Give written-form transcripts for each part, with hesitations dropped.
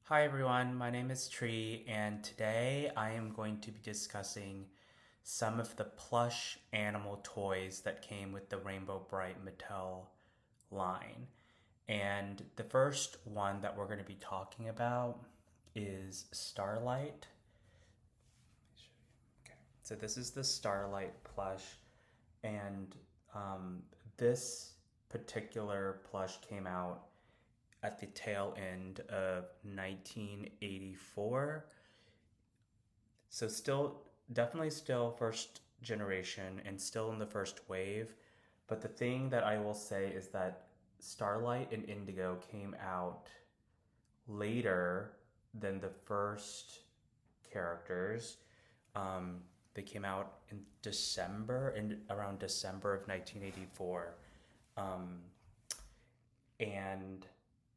Hi everyone, my name is Tree, and today I am going to be discussing some of the plush animal toys that came with the Rainbow Brite Mattel line. And the first one that we're going to be talking about is Starlight. Okay. So this is the Starlight plush, and um, this particular plush came out at the tail end of 1984. So definitely still first generation and still in the first wave. But the thing that I will say is that Starlight and Indigo came out later than the first characters. Um, they came out in around December of 1984. Um, and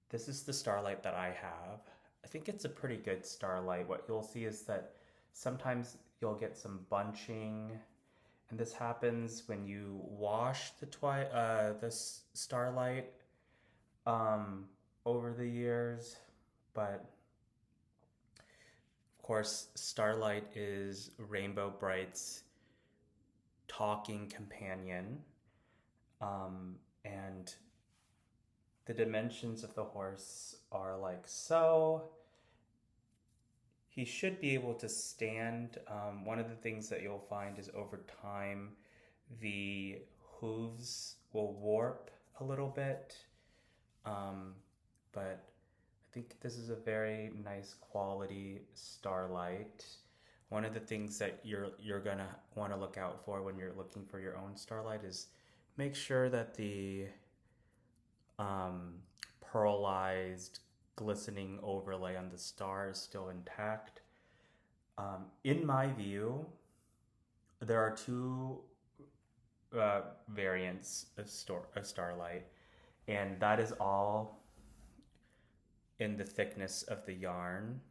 this is the Starlight that I have. I think it's a pretty good Starlight. What you'll see is that sometimes you'll get some bunching, and this happens when you wash the Starlight um, over the years. But of course, Starlight is Rainbow Brite's talking companion, and the dimensions of the horse are like so. He should be able to stand. One of the things that you'll find is over time, the hooves will warp a little bit. Um, but I think this is a very nice quality Starlight. One of the things that you're gonna want to look out for when you're looking for your own Starlight is make sure that the um, pearlized, glistening overlay on the star is still intact. In my view, there are two variants of Starlight, and that is all in the thickness of the yarn.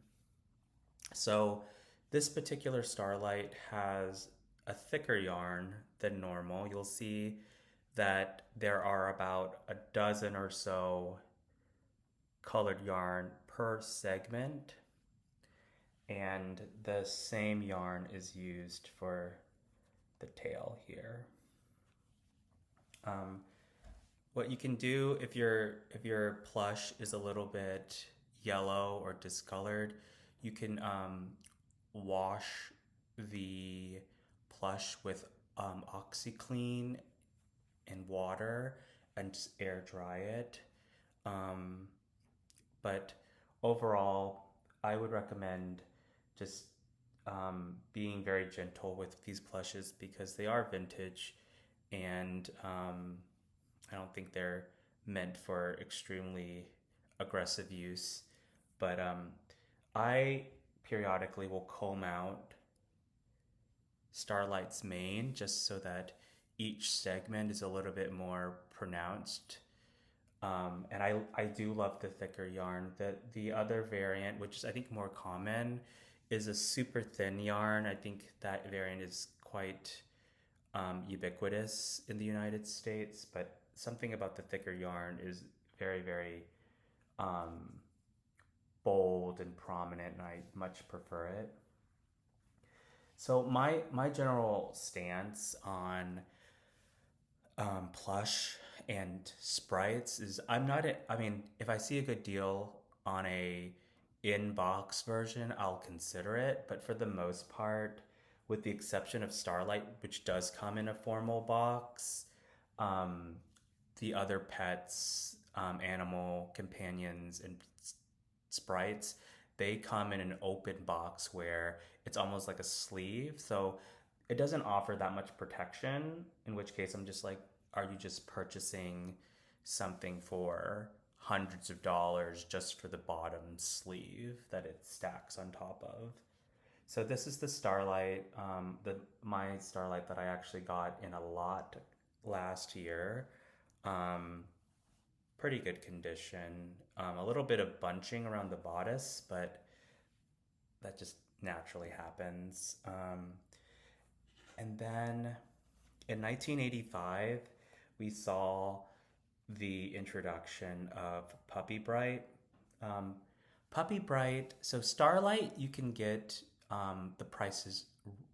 So this particular Starlight has a thicker yarn than normal. You'll see that there are about a dozen or so colored yarn per segment, and the same yarn is used for the tail here. Um, what you can do if your plush is a little bit yellow or discolored, you can wash the plush with OxyClean and water and just air dry it. Um, but overall, I would recommend just being very gentle with these plushes because they are vintage, and I don't think they're meant for extremely aggressive use. But I periodically will comb out Starlight's mane just so that each segment is a little bit more pronounced. And I do love the thicker yarn. The other variant, which is I think more common, is a super thin yarn. I think that variant is quite ubiquitous in the United States, but something about the thicker yarn is very, very um, bold and prominent, and I much prefer it. So my general stance on plush and sprites is I mean, if I see a good deal on a in-box version, I'll consider it. But for the most part, with the exception of Starlight, which does come in a formal box, um, the other pets, animal companions, and sprites, they come in an open box where it's almost like a sleeve. So it doesn't offer that much protection, in which case I'm just like, are you just purchasing something for hundreds of dollars just for the bottom sleeve that it stacks on top of? So this is the Starlight, the my Starlight that I actually got in a lot last year. Um, Pretty good condition. A little bit of bunching around the bodice, but that just naturally happens. And then in 1985, we saw the introduction of Puppy Brite. Um, Puppy Brite. So Starlight, you can get the prices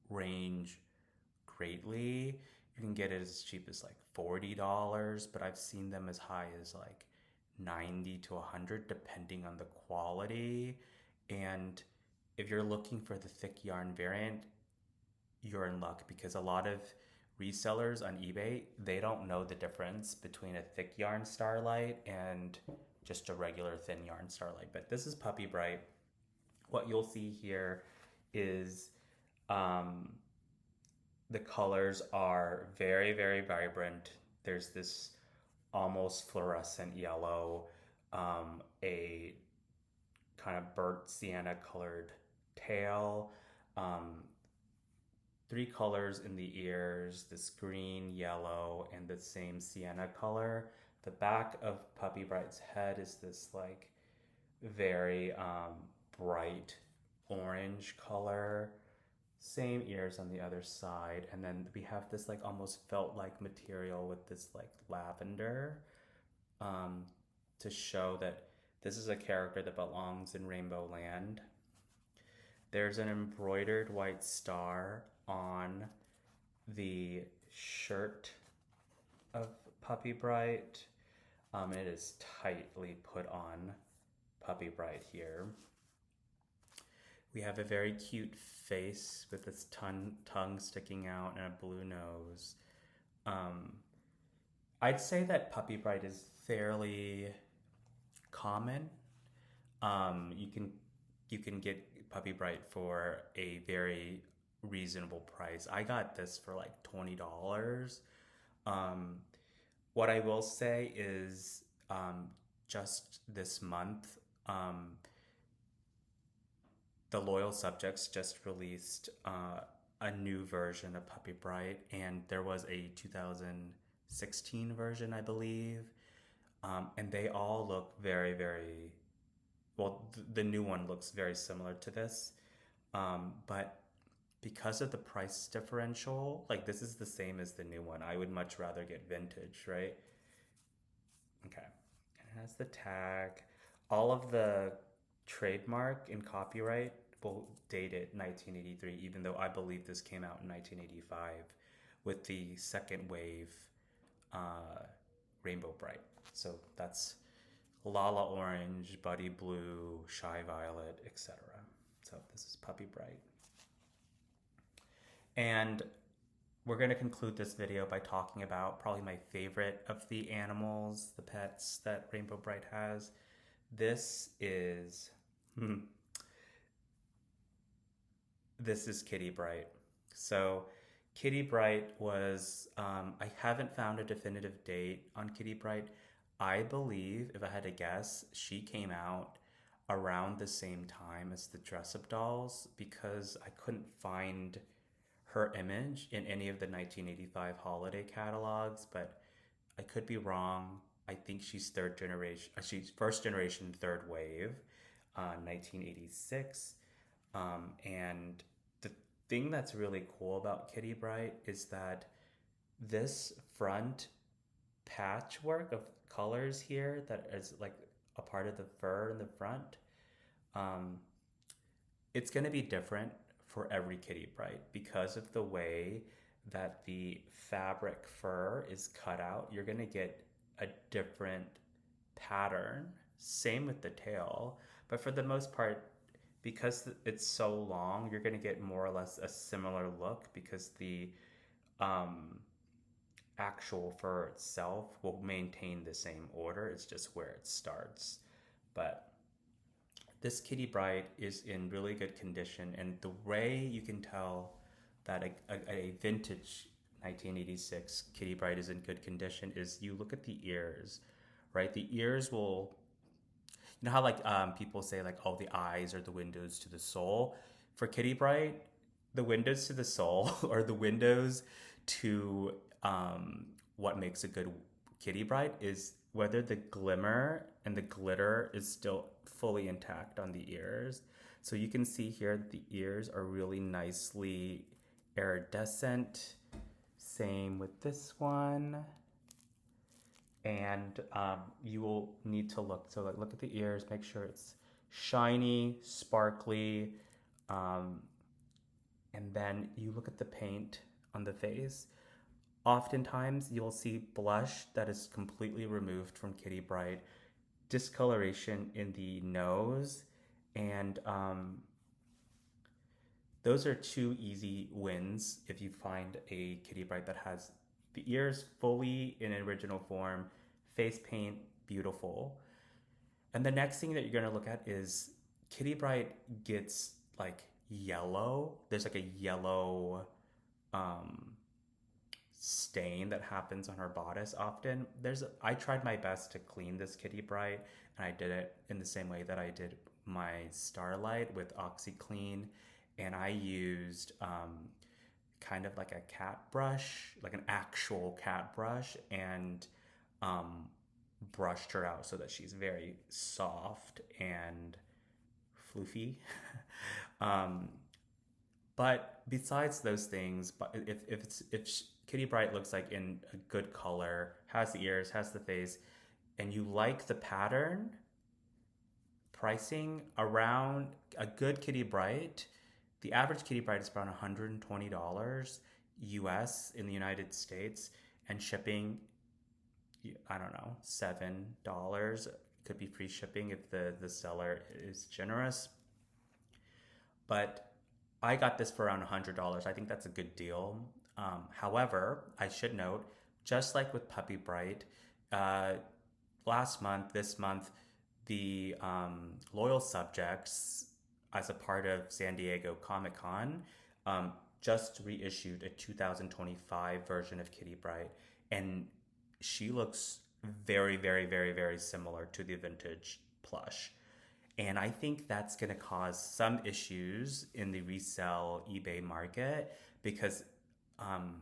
range greatly. You can get it as cheap as like $40, but I've seen them as high as like 90 to 100 depending on the quality. And if you're looking for the thick yarn variant, you're in luck because a lot of resellers on eBay, they don't know the difference between a thick yarn Starlight and just a regular thin yarn Starlight. But this is Puppy Brite. What you'll see here is um, the colors are very, very vibrant. There's this almost fluorescent yellow, a kind of burnt sienna colored tail, um, three colors in the ears, this green, yellow, and the same sienna color. The back of Puppy Brite's head is this like very bright orange color. Same ears on the other side, and then we have this like almost felt like material with this like lavender um, to show that this is a character that belongs in Rainbow Land. There's an embroidered white star on the shirt of Puppy Brite. It is tightly put on Puppy Brite here. We have a very cute face with this tongue sticking out and a blue nose. Um, I'd say that Puppy Brite is fairly common. You can get Puppy Brite for a very reasonable price. I got this for like $20. Um, what I will say is just this month, the Loyal Subjects just released a new version of Puppy Brite, and there was a 2016 version, I believe. And they all look very, very well. The new one looks very similar to this, but because of the price differential, like this is the same as the new one. I would much rather get vintage, right? Okay. And it has the tag. All of the trademark and copyright will date it 1983, even though I believe this came out in 1985 with the second wave uh, Rainbow Brite. So that's Lala Orange, Buddy Blue, Shy Violet, etc. So this is Puppy Brite. And we're going to conclude this video by talking about probably my favorite of the animals, the pets that Rainbow Brite has. This is this is Kitty Brite. So Kitty Brite was, I haven't found a definitive date on Kitty Brite. I believe, if I had to guess, she came out around the same time as the Dress Up Dolls because I couldn't find her image in any of the 1985 holiday catalogs, but I could be wrong. I think she's third generation, she's first generation, third wave, 1986. And the thing that's really cool about Kitty Brite is that this front patchwork of colors here that is like a part of the fur in the front, um, it's going to be different for every Kitty Brite because of the way that the fabric fur is cut out. You're going to get a different pattern. Same with the tail, but for the most part, because it's so long, you're going to get more or less a similar look because the um, actual fur itself will maintain the same order. It's just where it starts. But this Kitty Brite is in really good condition, and the way you can tell that a vintage 1986 Kitty Brite is in good condition is you look at the ears, right? The ears will, you know how like people say like, oh, the eyes are the windows to the soul. For Kitty Brite, the windows to the soul or the windows to what makes a good Kitty Brite is whether the glimmer and the glitter is still fully intact on the ears. So you can see here that the ears are really nicely iridescent. Same with this one. And you will need to look. So like look at the ears, make sure it's shiny, sparkly, um, and then you look at the paint on the face. Oftentimes, you'll see blush that is completely removed from Kitty Brite, discoloration in the nose, and those are two easy wins if you find a Kitty Brite that has the ears fully in original form, face paint beautiful. And the next thing that you're gonna look at is Kitty Brite gets like yellow. There's like a yellow um, stain that happens on her bodice often. I tried my best to clean this Kitty Brite, and I did it in the same way that I did my Starlite with OxyClean, and I used kind of like a cat brush, like an actual cat brush, and um, brushed her out so that she's very soft and floofy. um, but besides those things, but if Kitty Brite looks like in a good color, has the ears, has the face, and you like the pattern, pricing around a good Kitty Brite, the average Kitty Brite is around $120 US in the United States, and shipping, I don't know, $7. Could be free shipping if the seller is generous. But I got this for around $100. I think that's a good deal. However, I should note, just like with Puppy Brite, uh, this month, the loyal subjects, as a part of San Diego Comic Con, just reissued a 2025 version of Kitty Brite, and she looks very, very, very, very similar to the vintage plush. And I think that's going to cause some issues in the resale eBay market because um,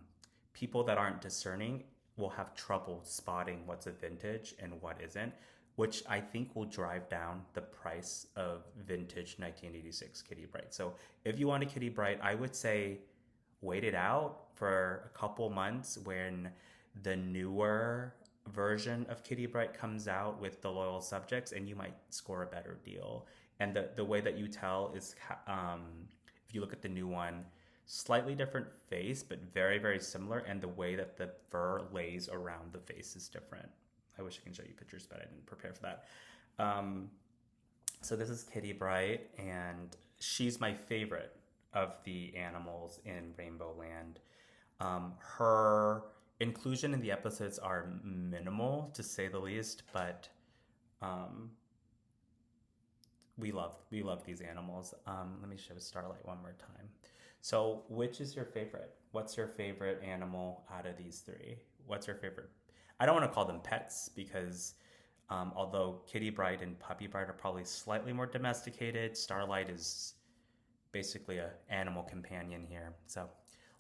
people that aren't discerning will have trouble spotting what's a vintage and what isn't, which I think will drive down the price of vintage 1986 Kitty Brite. So if you want a Kitty Brite, I would say wait it out for a couple months when the newer version of Kitty Brite comes out with the loyal subjects, and you might score a better deal. And the way that you tell is if you look at the new one, slightly different face, but very, very similar. And the way that the fur lays around the face is different. I wish I can show you pictures, but I didn't prepare for that. So this is Kitty Brite, and she's my favorite of the animals in Rainbow Land. Her inclusion in the episodes are minimal, to say the least, but um, we love these animals. Let me show Starlight one more time. So, which is your favorite? What's your favorite animal out of these three? What's your favorite? I don't want to call them pets because although Kitty Brite and Puppy Brite are probably slightly more domesticated, Starlight is basically an animal companion here. So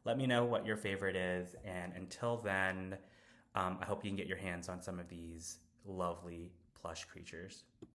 let me know what your favorite is. And until then, I hope you can get your hands on some of these lovely plush creatures.